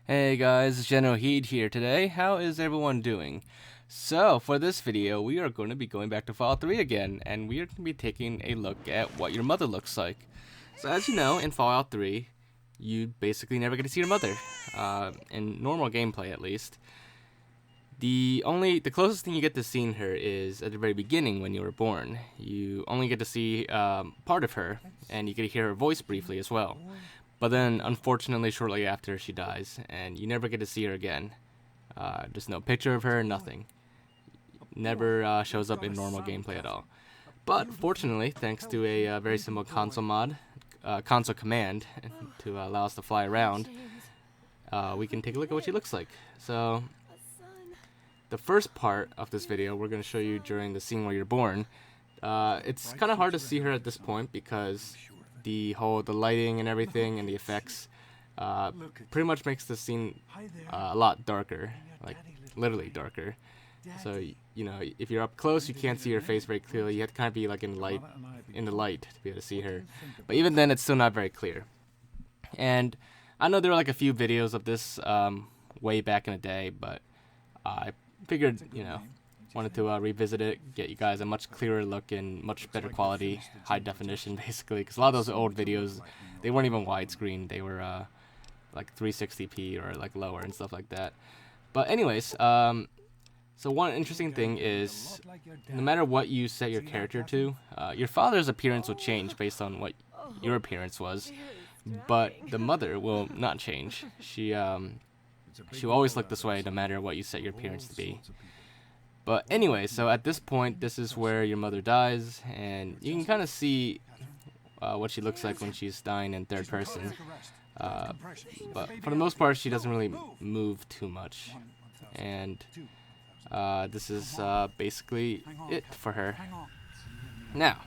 Hey guys, it's General Heed here today. How is everyone doing? So, for this video, we are going to be going back to Fallout 3 again, and we are going to be taking a look at what your mother looks like. So, as you know, in Fallout 3, you basically never get to see your mother, in normal gameplay at least. The closest thing you get to seeing her is at the very beginning when you were born. You only get to see part of her, and you get to hear her voice briefly as well. But then, unfortunately, shortly after, she dies, and you never get to see her again. There's no picture of her, nothing. Never shows up in normal gameplay at all. But fortunately, thanks to a very simple console mod, console command, to allow us to fly around, we can take a look at what she looks like. So, the first part of this video we're going to show you during the scene where you're born. It's kind of hard to see her at this point because the lighting and everything and the effects pretty much makes the scene a lot darker, like literally darker. So you know, if you're up close, you can't see her face very clearly. You have to kind of be like in the light to be able to see her. But even then, it's still not very clear. And I know there were like a few videos of this way back in the day, but I figured, you know, wanted to revisit it, get you guys a much clearer look in much better quality, high definition, basically. Because a lot of those old videos, they weren't even widescreen. They were like 360p or like lower and stuff like that. But anyways, so one interesting thing is, no matter what you set your character to, your father's appearance will change based on what your appearance was, but the mother will not change. She'll always look this way no matter what you set your appearance to be. But anyway, so at this point, this is where your mother dies, and you can kind of see what she looks like when she's dying in third person. But for the most part, she doesn't really move too much. And this is basically it for her. Now,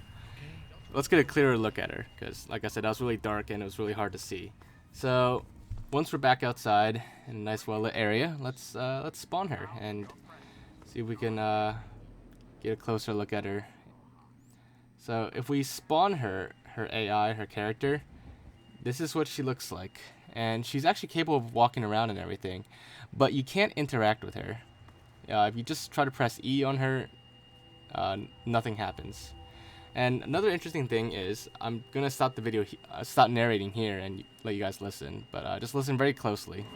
let's get a clearer look at her, because like I said, that was really dark and it was really hard to see. So once we're back outside in a nice well-lit area, let's spawn her and see if we can get a closer look at her. So if we spawn her AI, her character, this is what she looks like. And she's actually capable of walking around and everything, but you can't interact with her. If you just try to press E on her, nothing happens. And another interesting thing is, I'm gonna stop the video, stop narrating here and let you guys listen, but just listen very closely.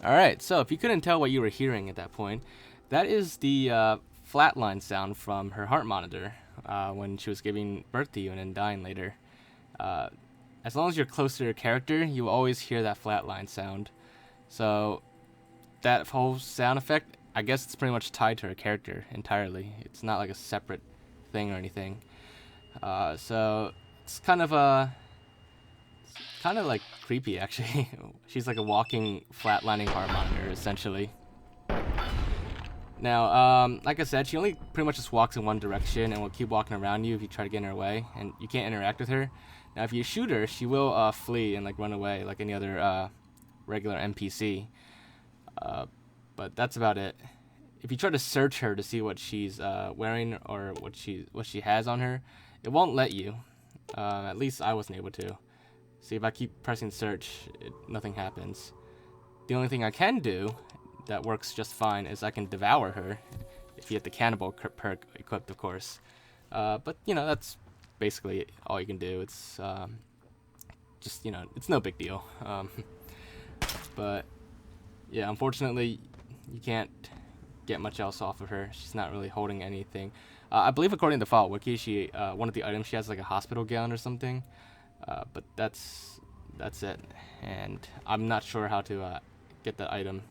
Alright, so if you couldn't tell what you were hearing at that point, that is the flatline sound from her heart monitor when she was giving birth to you and then dying later. As long as you're close to your character, you will always hear that flatline sound. So that whole sound effect, I guess it's pretty much tied to her character entirely. It's not like a separate thing or anything. So it's kind of like creepy actually. She's like a walking flatlining heart monitor essentially. Now, like I said, she only pretty much just walks in one direction and will keep walking around you if you try to get in her way, and you can't interact with her. Now, if you shoot her, she will flee and like run away like any other regular NPC. But that's about it. If you try to search her to see what she's wearing or what she has on her, it won't let you. At least I wasn't able to. See, if I keep pressing search, nothing happens. The only thing I can do that works just fine is I can devour her, if you have the cannibal perk equipped, of course. But you know, that's basically all you can do. It's just, you know, it's no big deal. But yeah, unfortunately, you can't get much else off of her. She's not really holding anything. I believe according to Fallout Wiki, she one of the items she has like a hospital gown or something. But that's it, and I'm not sure how to get that item.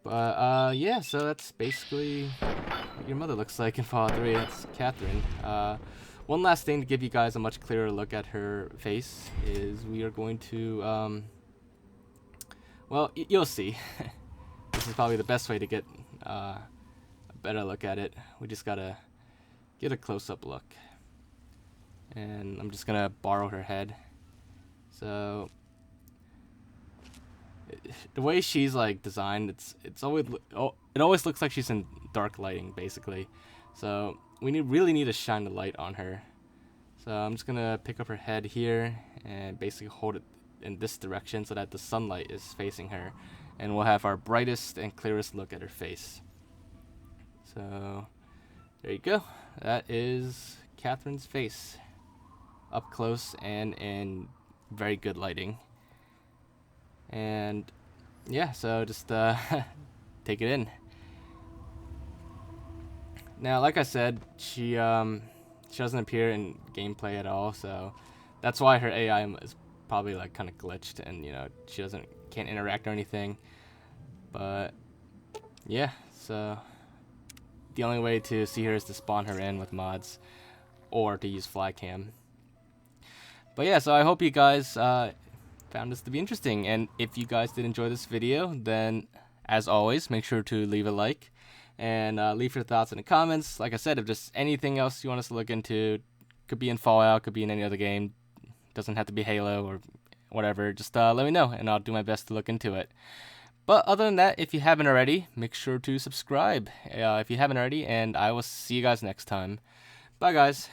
But yeah, so that's basically what your mother looks like in Fallout 3. That's Catherine. One last thing to give you guys a much clearer look at her face is we are going to well, you'll see. This is probably the best way to get a better look at it. We just gotta get a close-up look. And I'm just gonna borrow her head. So the way she's like designed, it always looks like she's in dark lighting basically. So we really need to shine the light on her. So I'm just gonna pick up her head here and basically hold it in this direction so that the sunlight is facing her, and we'll have our brightest and clearest look at her face. So there you go. That is Catherine's face, up close and in very good lighting. And yeah, so just take it in. Now, like I said, she doesn't appear in gameplay at all, so that's why her AI is probably like kind of glitched, and you know, she can't interact or anything. But yeah, so the only way to see her is to spawn her in with mods or to use Flycam. But yeah, so I hope you guys found this to be interesting, and if you guys did enjoy this video, then as always, make sure to leave a like and leave your thoughts in the comments. Like I said, if there's anything else you want us to look into, could be in Fallout, could be in any other game, doesn't have to be Halo or whatever, just let me know and I'll do my best to look into it. But other than that, if you haven't already, make sure to subscribe if you haven't already, and I will see you guys next time. Bye guys.